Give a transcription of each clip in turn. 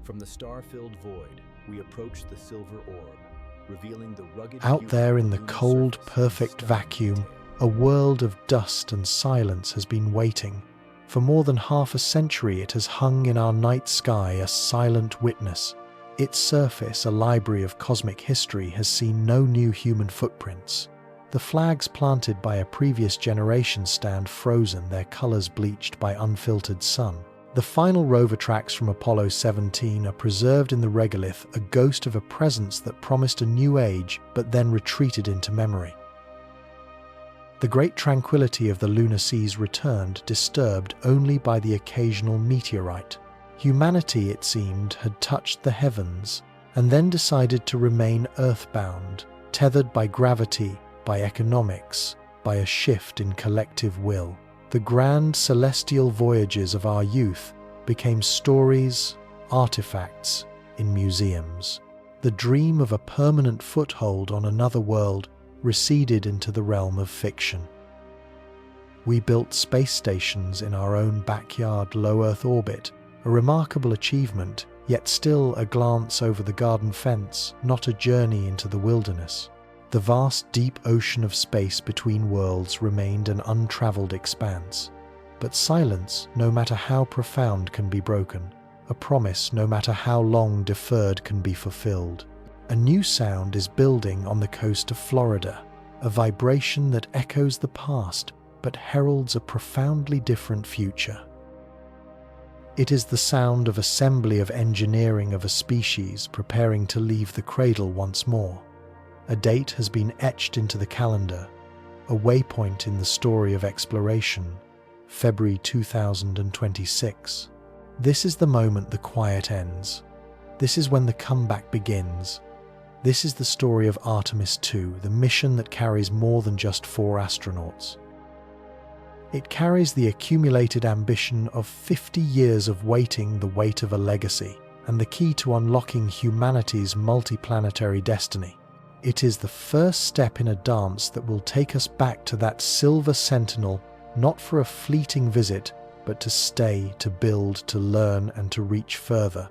From the star-filled void, we approach the silver orb, revealing the rugged Out beauty there of in the lunar cold, surface perfect and stunning vacuum, detail. a world of dust and silence has been waiting. For more than half a century it has hung in our night sky, a silent witness. Its surface, a library of cosmic history, has seen no new human footprints. The flags planted by a previous generation stand frozen, their colors bleached by unfiltered sun. The final rover tracks from Apollo 17 are preserved in the regolith, a ghost of a presence that promised a new age but then retreated into memory. The great tranquility of the lunar seas returned, disturbed only by the occasional meteorite. Humanity, it seemed, had touched the heavens and then decided to remain earthbound, tethered by gravity, by economics, by a shift in collective will. The grand celestial voyages of our youth became stories, artifacts in museums. The dream of a permanent foothold on another world receded into the realm of fiction. We built space stations in our own backyard low Earth orbit, a remarkable achievement, yet still a glance over the garden fence, not a journey into the wilderness. The vast deep ocean of space between worlds remained an untraveled expanse. But silence, no matter how profound, can be broken. A promise, no matter how long deferred, can be fulfilled. A new sound is building on the coast of Florida, a vibration that echoes the past but heralds a profoundly different future. It is the sound of assembly of engineering of a species preparing to leave the cradle once more. A date has been etched into the calendar, a waypoint in the story of exploration, February 2026. This is the moment the quiet ends. This is when the comeback begins. This is the story of Artemis 2, the mission that carries more than just 4 astronauts. It carries the accumulated ambition of 50 years of waiting, the weight of a legacy, and the key to unlocking humanity's multiplanetary destiny. It is the first step in a dance that will take us back to that silver sentinel, not for a fleeting visit, but to stay, to build, to learn, and to reach further.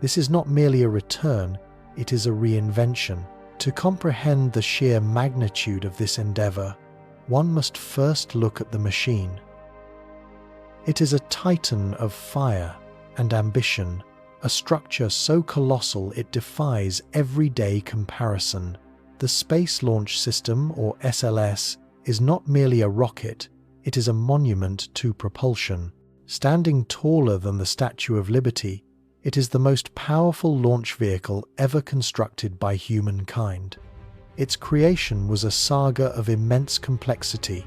This is not merely a return, it is a reinvention. To comprehend the sheer magnitude of this endeavor, one must first look at the machine. It is a titan of fire and ambition, a structure so colossal it defies everyday comparison. The Space Launch System, or SLS, is not merely a rocket, it is a monument to propulsion. Standing taller than the Statue of Liberty, it is the most powerful launch vehicle ever constructed by humankind. Its creation was a saga of immense complexity,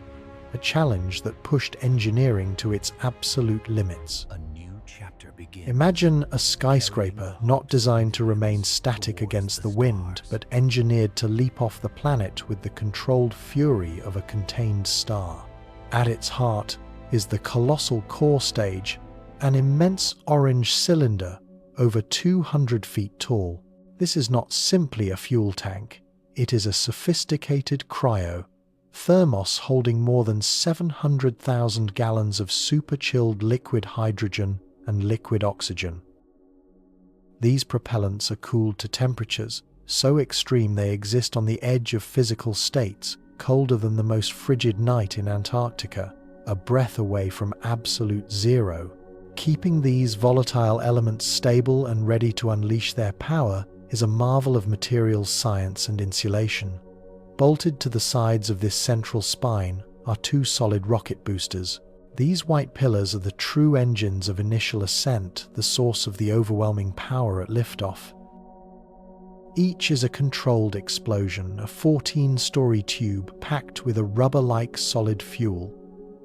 a challenge that pushed engineering to its absolute limits. A new chapter begins. Imagine a skyscraper not designed to remain static against the wind, but engineered to leap off the planet with the controlled fury of a contained star. At its heart is the colossal core stage, an immense orange cylinder over 200 feet tall. This is not simply a fuel tank. It is a sophisticated thermos holding more than 700,000 gallons of super-chilled liquid hydrogen and liquid oxygen. These propellants are cooled to temperatures so extreme they exist on the edge of physical states, colder than the most frigid night in Antarctica, a breath away from absolute zero. Keeping these volatile elements stable and ready to unleash their power is a marvel of materials science and insulation. Bolted to the sides of this central spine are 2 solid rocket boosters. These white pillars are the true engines of initial ascent, the source of the overwhelming power at liftoff. Each is a controlled explosion, a 14-story tube packed with a rubber-like solid fuel.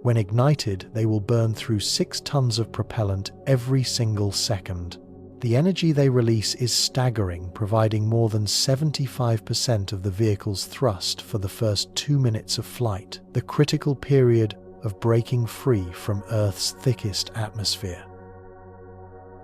When ignited, they will burn through 6 tons of propellant every single second. The energy they release is staggering, providing more than 75% of the vehicle's thrust for the first 2 minutes of flight, the critical period of breaking free from Earth's thickest atmosphere.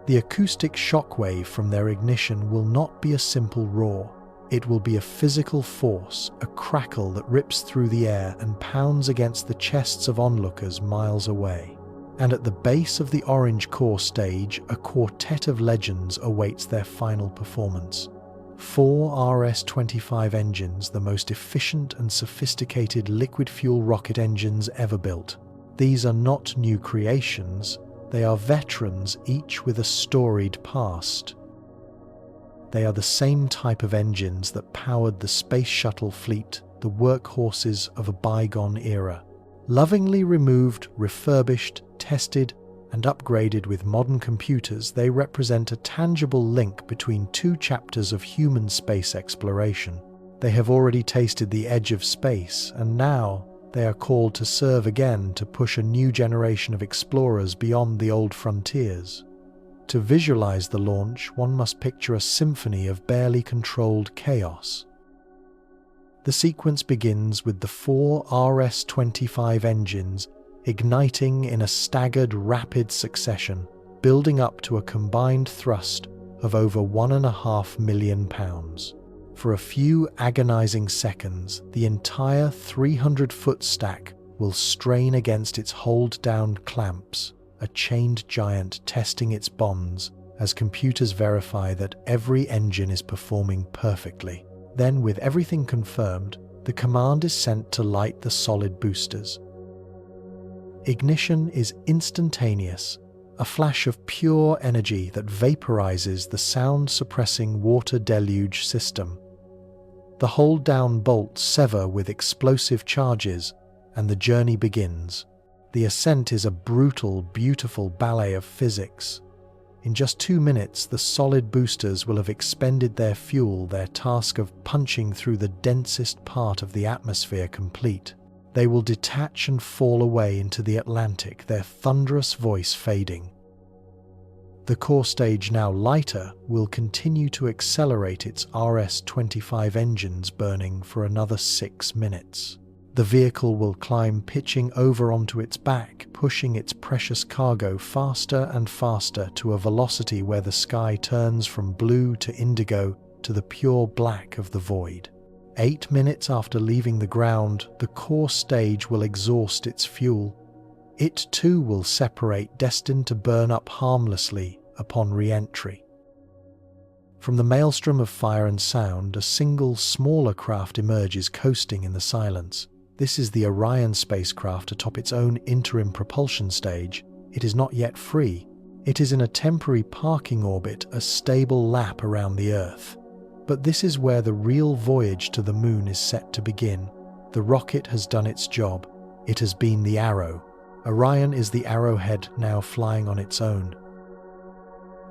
The acoustic shockwave from their ignition will not be a simple roar. It will be a physical force, a crackle that rips through the air and pounds against the chests of onlookers miles away. And at the base of the orange core stage, a quartet of legends awaits their final performance. 4 RS-25 engines, the most efficient and sophisticated liquid-fuel rocket engines ever built. These are not new creations, they are veterans, each with a storied past. They are the same type of engines that powered the space shuttle fleet, the workhorses of a bygone era. Lovingly removed, refurbished, tested, and upgraded with modern computers, they represent a tangible link between two chapters of human space exploration. They have already tasted the edge of space, and now they are called to serve again to push a new generation of explorers beyond the old frontiers. To visualize the launch, one must picture a symphony of barely controlled chaos. The sequence begins with the 4 RS-25 engines igniting in a staggered, rapid succession, building up to a combined thrust of over 1.5 million pounds. For a few agonizing seconds, the entire 300-foot stack will strain against its hold-down clamps, a chained giant testing its bonds as computers verify that every engine is performing perfectly. Then, with everything confirmed, the command is sent to light the solid boosters. Ignition is instantaneous, a flash of pure energy that vaporizes the sound-suppressing water deluge system. The hold-down bolts sever with explosive charges, and the journey begins. The ascent is a brutal, beautiful ballet of physics. In just 2 minutes, the solid boosters will have expended their fuel, their task of punching through the densest part of the atmosphere complete. They will detach and fall away into the Atlantic, their thunderous voice fading. The core stage, now lighter, will continue to accelerate its RS-25 engines burning for another 6 minutes. The vehicle will climb, pitching over onto its back, pushing its precious cargo faster and faster to a velocity where the sky turns from blue to indigo to the pure black of the void. 8 minutes after leaving the ground, the core stage will exhaust its fuel. It too will separate, destined to burn up harmlessly upon re-entry. From the maelstrom of fire and sound, a single, smaller craft emerges, coasting in the silence. This is the Orion spacecraft atop its own interim propulsion stage. It is not yet free. It is in a temporary parking orbit, a stable lap around the Earth. But this is where the real voyage to the moon is set to begin. The rocket has done its job. It has been the arrow. Orion is the arrowhead, now flying on its own.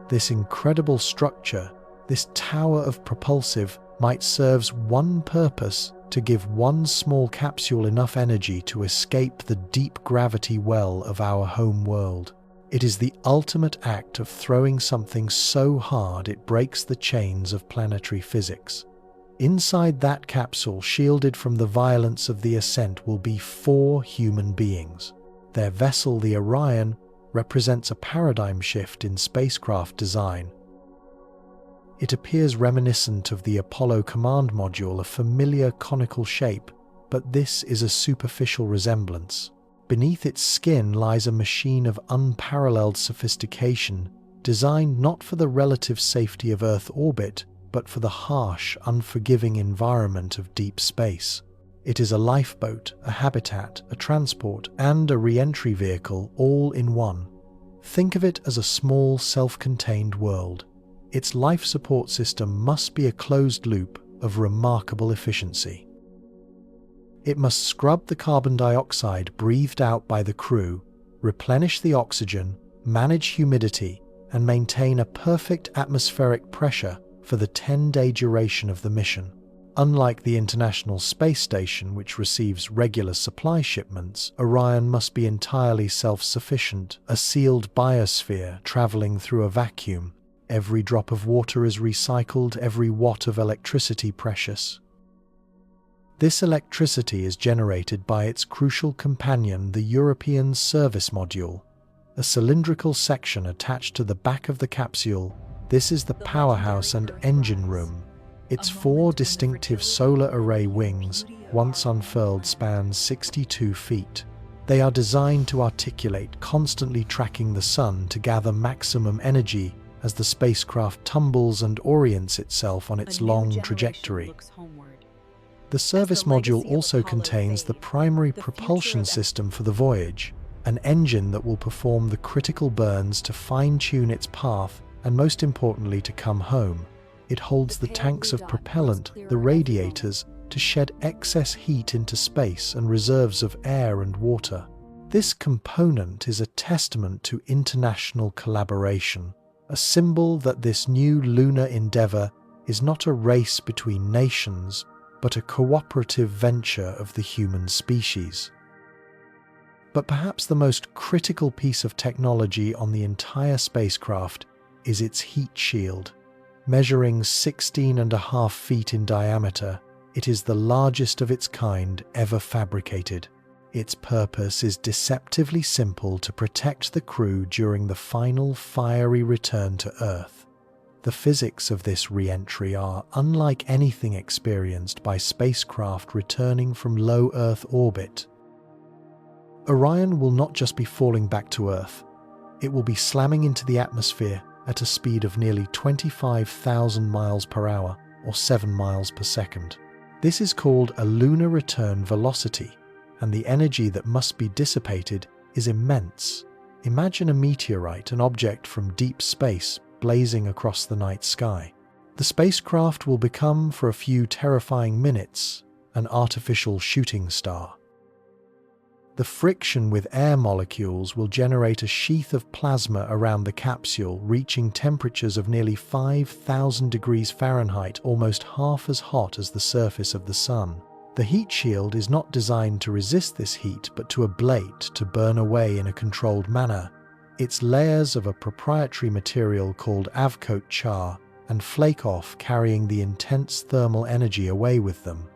This incredible structure, this tower of propulsive, might serve one purpose: to give one small capsule enough energy to escape the deep gravity well of our home world. It is the ultimate act of throwing something so hard it breaks the chains of planetary physics. Inside that capsule, shielded from the violence of the ascent, will be 4 human beings. Their vessel, the Orion, represents a paradigm shift in spacecraft design. It appears reminiscent of the Apollo command module, a familiar conical shape, but this is a superficial resemblance. Beneath its skin lies a machine of unparalleled sophistication, designed not for the relative safety of Earth orbit, but for the harsh, unforgiving environment of deep space. It is a lifeboat, a habitat, a transport, and a re-entry vehicle, all in one. Think of it as a small, self-contained world. Its life support system must be a closed loop of remarkable efficiency. It must scrub the carbon dioxide breathed out by the crew, replenish the oxygen, manage humidity, and maintain a perfect atmospheric pressure for the 10-day duration of the mission. Unlike the International Space Station, which receives regular supply shipments, Orion must be entirely self-sufficient, a sealed biosphere traveling through a vacuum. Every drop of water is recycled, every watt of electricity precious. This electricity is generated by its crucial companion, the European Service Module, a cylindrical section attached to the back of the capsule. This is the powerhouse and engine room. Its 4 distinctive solar array wings, once unfurled, span 62 feet. They are designed to articulate, constantly tracking the sun to gather maximum energy as the spacecraft tumbles and orients itself on its long trajectory. The service module also contains the primary propulsion system for the voyage, an engine that will perform the critical burns to fine-tune its path and, most importantly, to come home. It holds the tanks of propellant, the radiators, to shed excess heat into space and reserves of air and water. This component is a testament to international collaboration, a symbol that this new lunar endeavor is not a race between nations, but a cooperative venture of the human species. But perhaps the most critical piece of technology on the entire spacecraft is its heat shield. Measuring 16.5 feet in diameter, it is the largest of its kind ever fabricated. Its purpose is deceptively simple: to protect the crew during the final fiery return to Earth. The physics of this re-entry are unlike anything experienced by spacecraft returning from low Earth orbit. Orion will not just be falling back to Earth, it will be slamming into the atmosphere at a speed of nearly 25,000 miles per hour, or 7 miles per second. This is called a lunar return velocity, and the energy that must be dissipated is immense. Imagine a meteorite, an object from deep space, blazing across the night sky. The spacecraft will become, for a few terrifying minutes, an artificial shooting star. The friction with air molecules will generate a sheath of plasma around the capsule, reaching temperatures of nearly 5,000 degrees Fahrenheit, almost half as hot as the surface of the sun. The heat shield is not designed to resist this heat, but to ablate, to burn away in a controlled manner. Its layers of a proprietary material called avcoat char and flake off, carrying the intense thermal energy away with them.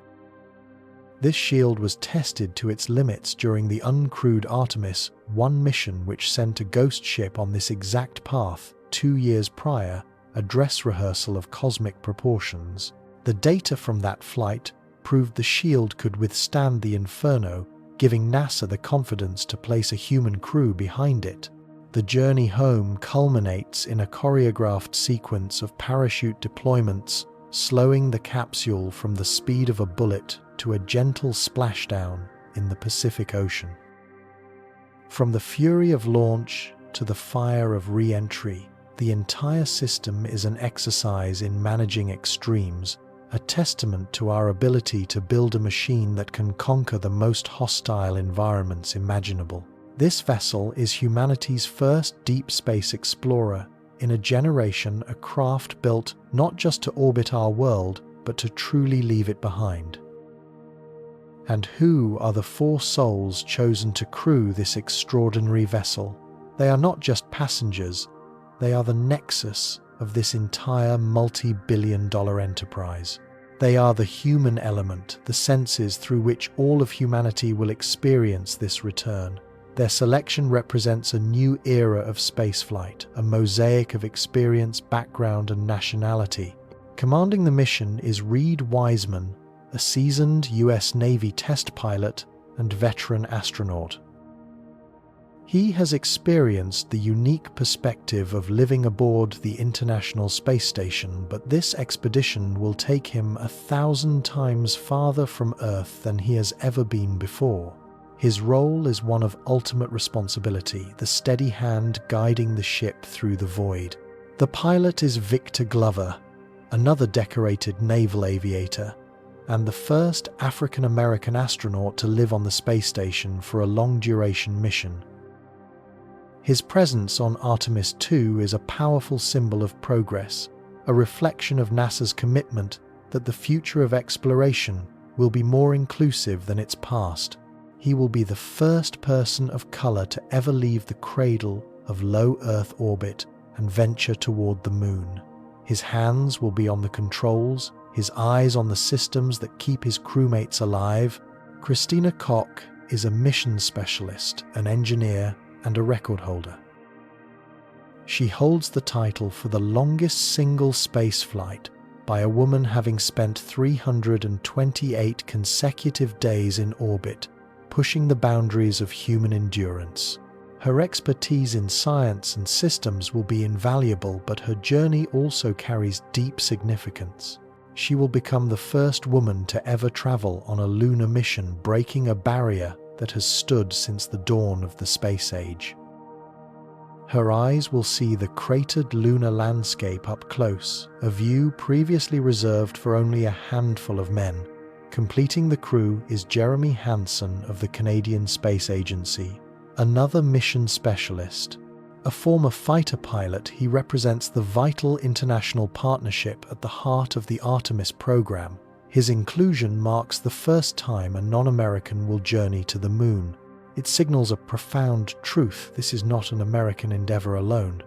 This shield was tested to its limits during the uncrewed Artemis 1 mission, which sent a ghost ship on this exact path 2 years prior, a dress rehearsal of cosmic proportions. The data from that flight proved the shield could withstand the inferno, giving NASA the confidence to place a human crew behind it. The journey home culminates in a choreographed sequence of parachute deployments, slowing the capsule from the speed of a bullet to a gentle splashdown in the Pacific Ocean. From the fury of launch to the fire of re-entry, the entire system is an exercise in managing extremes, a testament to our ability to build a machine that can conquer the most hostile environments imaginable. This vessel is humanity's first deep space explorer, in a generation, a craft built not just to orbit our world, but to truly leave it behind. And who are the 4 souls chosen to crew this extraordinary vessel? They are not just passengers, they are the nexus of this entire multi-billion-dollar enterprise. They are the human element, the senses through which all of humanity will experience this return. Their selection represents a new era of spaceflight, a mosaic of experience, background, and nationality. Commanding the mission is Reed Wiseman, a seasoned US Navy test pilot and veteran astronaut. He has experienced the unique perspective of living aboard the International Space Station, but this expedition will take him 1,000 times farther from Earth than he has ever been before. His role is one of ultimate responsibility, the steady hand guiding the ship through the void. The pilot is Victor Glover, another decorated naval aviator, and the first African-American astronaut to live on the space station for a long-duration mission. His presence on Artemis 2 is a powerful symbol of progress, a reflection of NASA's commitment that the future of exploration will be more inclusive than its past. He will be the first person of color to ever leave the cradle of low Earth orbit and venture toward the moon. His hands will be on the controls, his eyes on the systems that keep his crewmates alive. Christina Koch is a mission specialist, an engineer, and a record holder. She holds the title for the longest single space flight by a woman, having spent 328 consecutive days in orbit, pushing the boundaries of human endurance. Her expertise in science and systems will be invaluable, but her journey also carries deep significance. She will become the first woman to ever travel on a lunar mission, breaking a barrier that has stood since the dawn of the space age. Her eyes will see the cratered lunar landscape up close, a view previously reserved for only a handful of men. Completing the crew is Jeremy Hansen of the Canadian Space Agency, another mission specialist. A former fighter pilot, he represents the vital international partnership at the heart of the Artemis program. His inclusion marks the first time a non-American will journey to the moon. It signals a profound truth: this is not an American endeavor alone.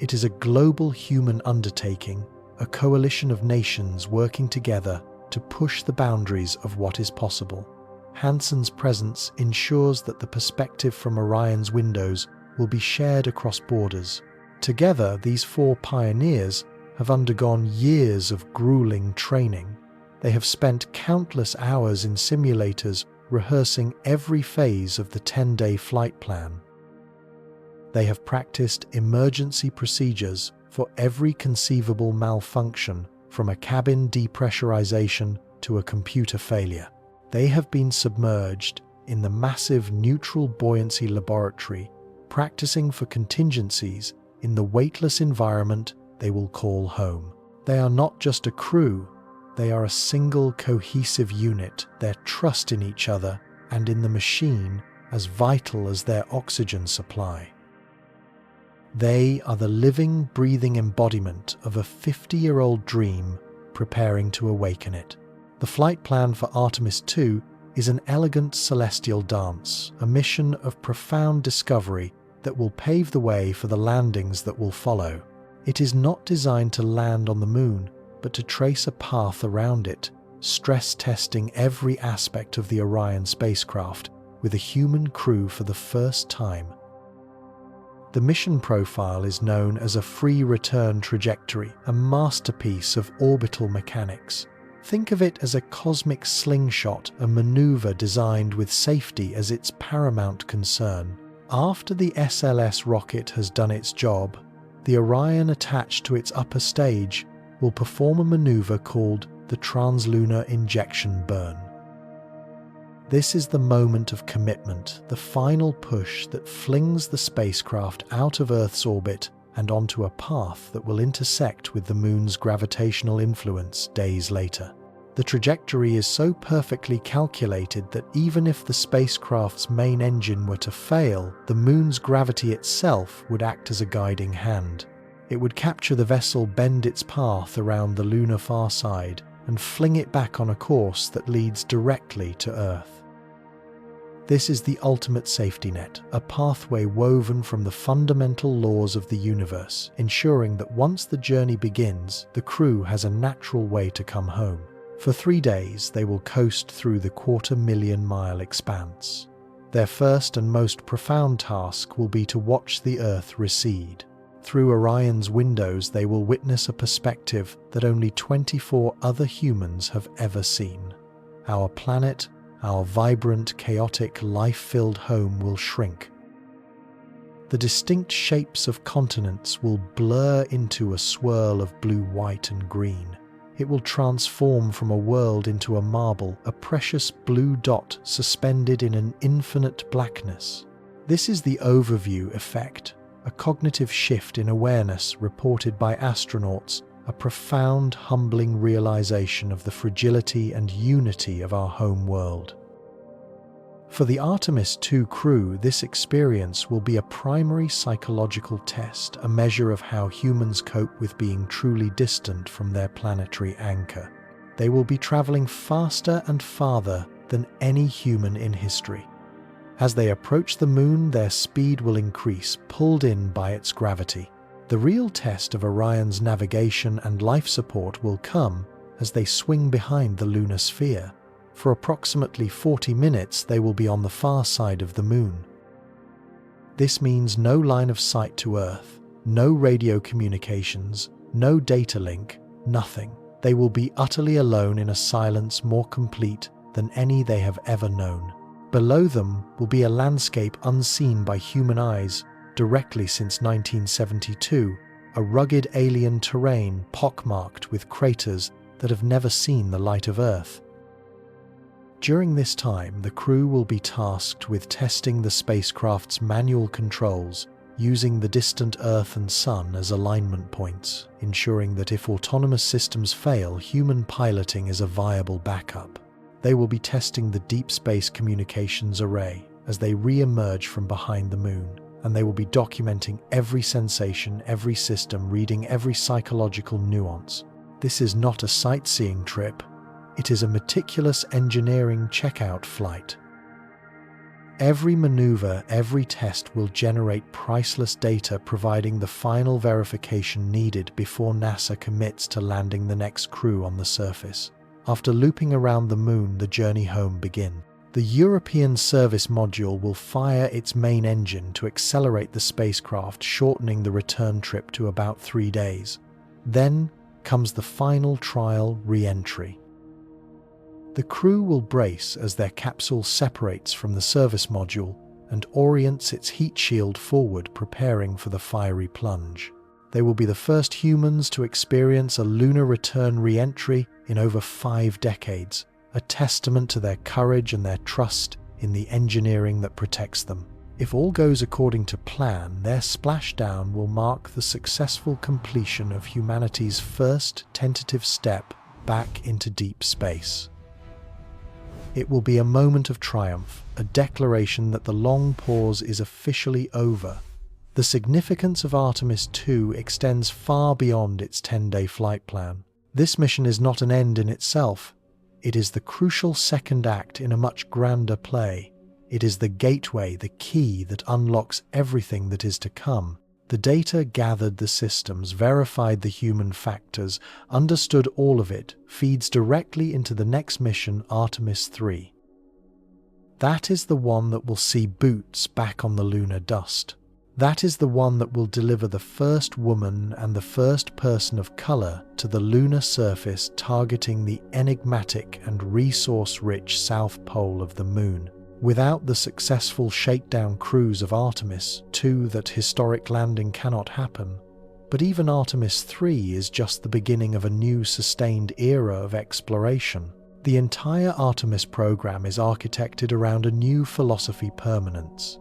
It is a global human undertaking, a coalition of nations working together to push the boundaries of what is possible. Hansen's presence ensures that the perspective from Orion's windows will be shared across borders. Together, these four pioneers have undergone years of grueling training. They have spent countless hours in simulators rehearsing every phase of the 10-day flight plan. They have practiced emergency procedures for every conceivable malfunction, from a cabin depressurization to a computer failure. They have been submerged in the massive neutral buoyancy laboratory, practicing for contingencies in the weightless environment they will call home. They are not just a crew, they are a single cohesive unit, their trust in each other and in the machine as vital as their oxygen supply. They are the living, breathing embodiment of a 50-year-old dream preparing to awaken it. The flight plan for Artemis II is an elegant celestial dance, a mission of profound discovery that will pave the way for the landings that will follow. It is not designed to land on the moon, but to trace a path around it, stress testing every aspect of the Orion spacecraft with a human crew for the first time. The mission profile is known as a free return trajectory, a masterpiece of orbital mechanics. Think of it as a cosmic slingshot, a maneuver designed with safety as its paramount concern. After the SLS rocket has done its job, the Orion attached to its upper stage will perform a maneuver called the translunar injection burn. This is the moment of commitment, the final push that flings the spacecraft out of Earth's orbit and onto a path that will intersect with the moon's gravitational influence days later. The trajectory is so perfectly calculated that even if the spacecraft's main engine were to fail, the moon's gravity itself would act as a guiding hand. It would capture the vessel, bend its path around the lunar far side, and fling it back on a course that leads directly to Earth. This is the ultimate safety net, a pathway woven from the fundamental laws of the universe, ensuring that once the journey begins, the crew has a natural way to come home. For 3 days, they will coast through the 250,000-mile expanse. Their first and most profound task will be to watch the Earth recede. Through Orion's windows, they will witness a perspective that only 24 other humans have ever seen. Our planet, our vibrant, chaotic, life-filled home will shrink. The distinct shapes of continents will blur into a swirl of blue, white, and green. It will transform from a world into a marble, a precious blue dot suspended in an infinite blackness. This is the overview effect, a cognitive shift in awareness reported by astronauts, a profound, humbling realization of the fragility and unity of our home world. For the Artemis II crew, this experience will be a primary psychological test, a measure of how humans cope with being truly distant from their planetary anchor. They will be traveling faster and farther than any human in history. As they approach the moon, their speed will increase, pulled in by its gravity. The real test of Orion's navigation and life support will come as they swing behind the lunar sphere. For approximately 40 minutes, they will be on the far side of the moon. This means no line of sight to Earth, no radio communications, no data link, nothing. They will be utterly alone in a silence more complete than any they have ever known. Below them will be a landscape unseen by human eyes directly since 1972, a rugged alien terrain pockmarked with craters that have never seen the light of Earth. During this time, the crew will be tasked with testing the spacecraft's manual controls, using the distant Earth and Sun as alignment points, ensuring that if autonomous systems fail, human piloting is a viable backup. They will be testing the Deep Space Communications Array as they re-emerge from behind the Moon, and they will be documenting every sensation, every system, reading every psychological nuance. This is not a sightseeing trip. It is a meticulous engineering checkout flight. Every maneuver, every test will generate priceless data, providing the final verification needed before NASA commits to landing the next crew on the surface. After looping around the Moon, the journey home begins. The European service module will fire its main engine to accelerate the spacecraft, shortening the return trip to about 3 days. Then comes the final trial re-entry. The crew will brace as their capsule separates from the service module and orients its heat shield forward, preparing for the fiery plunge. They will be the first humans to experience a lunar return re-entry in over 5 decades, a testament to their courage and their trust in the engineering that protects them. If all goes according to plan, their splashdown will mark the successful completion of humanity's first tentative step back into deep space. It will be a moment of triumph, a declaration that the long pause is officially over. The significance of Artemis II extends far beyond its 10-day flight plan. This mission is not an end in itself. It is the crucial second act in a much grander play. It is the gateway, the key that unlocks everything that is to come. The data gathered, the systems, verified the human factors, understood all of it, feeds directly into the next mission, Artemis III. That is the one that will see boots back on the lunar dust. That is the one that will deliver the first woman and the first person of color to the lunar surface, targeting the enigmatic and resource-rich south pole of the Moon. Without the successful shakedown cruise of Artemis II, that historic landing cannot happen. But even Artemis III is just the beginning of a new sustained era of exploration. The entire Artemis program is architected around a new philosophy: permanence.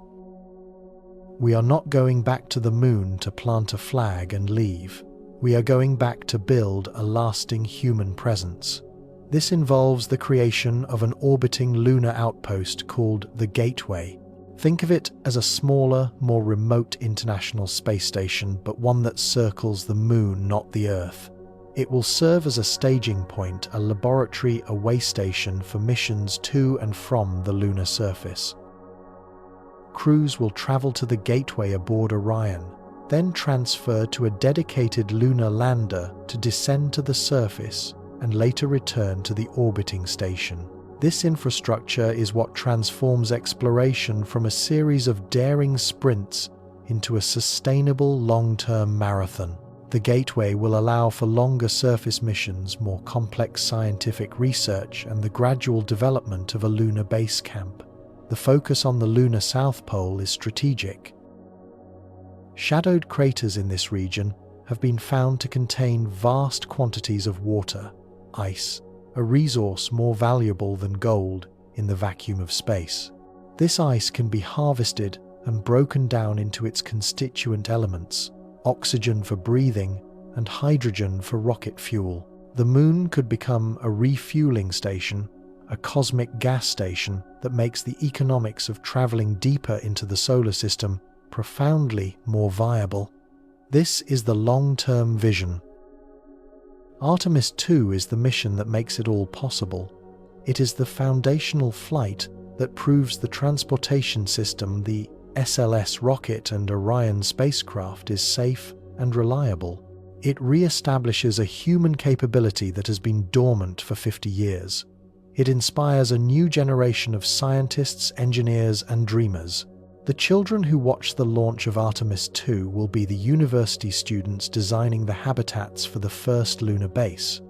We are not going back to the Moon to plant a flag and leave. We are going back to build a lasting human presence. This involves the creation of an orbiting lunar outpost called the Gateway. Think of it as a smaller, more remote international space station, but one that circles the Moon, not the Earth. It will serve as a staging point, a laboratory, a way station for missions to and from the lunar surface. Crews will travel to the Gateway aboard Orion, then transfer to a dedicated lunar lander to descend to the surface and later return to the orbiting station. This infrastructure is what transforms exploration from a series of daring sprints into a sustainable long-term marathon. The Gateway will allow for longer surface missions, more complex scientific research, and the gradual development of a lunar base camp. The focus on the lunar South Pole is strategic. Shadowed craters in this region have been found to contain vast quantities of water, ice, a resource more valuable than gold in the vacuum of space. This ice can be harvested and broken down into its constituent elements: oxygen for breathing and hydrogen for rocket fuel. The Moon could become a refueling station, a cosmic gas station that makes the economics of traveling deeper into the solar system profoundly more viable. This is the long-term vision. Artemis II is the mission that makes it all possible. It is the foundational flight that proves the transportation system, the SLS rocket and Orion spacecraft, is safe and reliable. It re-establishes a human capability that has been dormant for 50 years. It inspires a new generation of scientists, engineers, and dreamers. The children who watch the launch of Artemis II will be the university students designing the habitats for the first lunar base.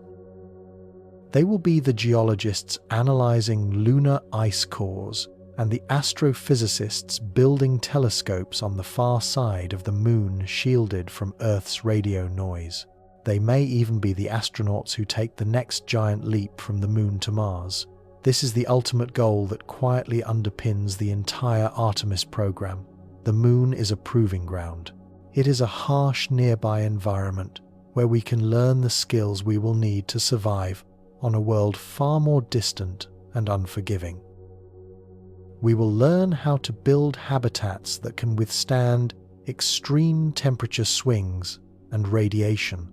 They will be the geologists analyzing lunar ice cores and the astrophysicists building telescopes on the far side of the moon shielded from Earth's radio noise. They may even be the astronauts who take the next giant leap from the moon to Mars. This is the ultimate goal that quietly underpins the entire Artemis program. The moon is a proving ground. It is a harsh nearby environment where we can learn the skills we will need to survive on a world far more distant and unforgiving. We will learn how to build habitats that can withstand extreme temperature swings and radiation.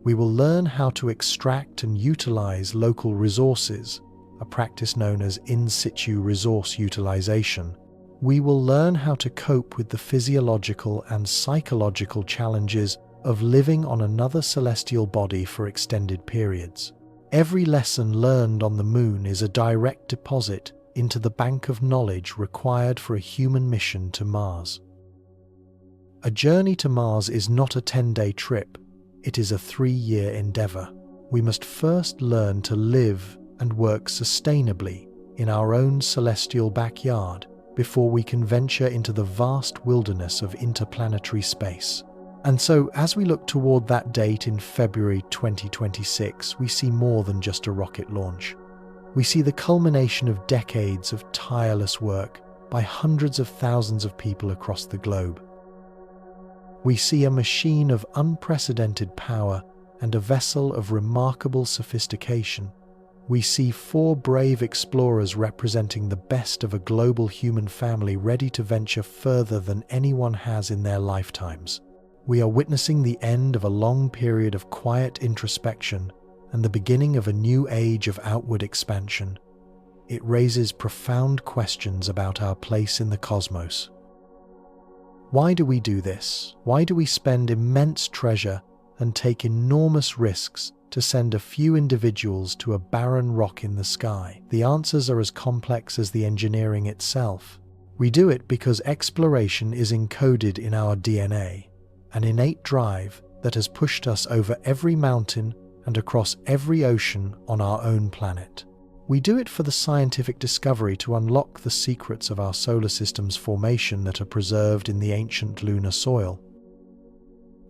We will learn how to extract and utilize local resources, a practice known as in situ resource utilization. We will learn how to cope with the physiological and psychological challenges of living on another celestial body for extended periods. Every lesson learned on the moon is a direct deposit into the bank of knowledge required for a human mission to Mars. A journey to Mars is not a 10-day trip, it is a 3-year endeavor. We must first learn to live and work sustainably in our own celestial backyard before we can venture into the vast wilderness of interplanetary space. And so, as we look toward that date in February 2026, we see more than just a rocket launch. We see the culmination of decades of tireless work by hundreds of thousands of people across the globe. We see a machine of unprecedented power and a vessel of remarkable sophistication. We see 4 brave explorers representing the best of a global human family ready to venture further than anyone has in their lifetimes. We are witnessing the end of a long period of quiet introspection and the beginning of a new age of outward expansion. It raises profound questions about our place in the cosmos. Why do we do this? Why do we spend immense treasure and take enormous risks to send a few individuals to a barren rock in the sky? The answers are as complex as the engineering itself. We do it because exploration is encoded in our DNA, an innate drive that has pushed us over every mountain and across every ocean on our own planet. We do it for the scientific discovery to unlock the secrets of our solar system's formation that are preserved in the ancient lunar soil.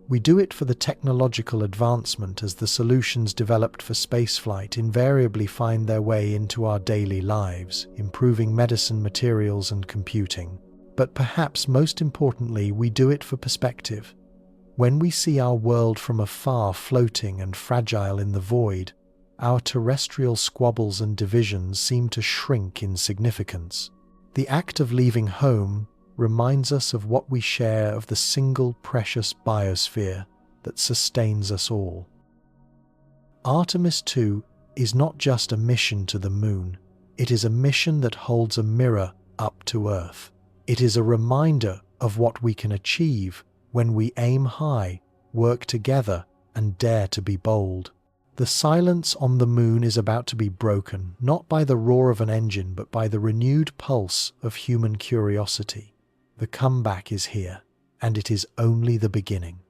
We do it for the technological advancement as the solutions developed for spaceflight invariably find their way into our daily lives, improving medicine, materials, and computing. But perhaps most importantly, we do it for perspective. When we see our world from afar floating and fragile in the void, our terrestrial squabbles and divisions seem to shrink in significance. The act of leaving home reminds us of what we share of the single precious biosphere that sustains us all. Artemis 2 is not just a mission to the moon, it is a mission that holds a mirror up to Earth. It is a reminder of what we can achieve when we aim high, work together, and dare to be bold. The silence on the moon is about to be broken, not by the roar of an engine, but by the renewed pulse of human curiosity. The comeback is here, and it is only the beginning.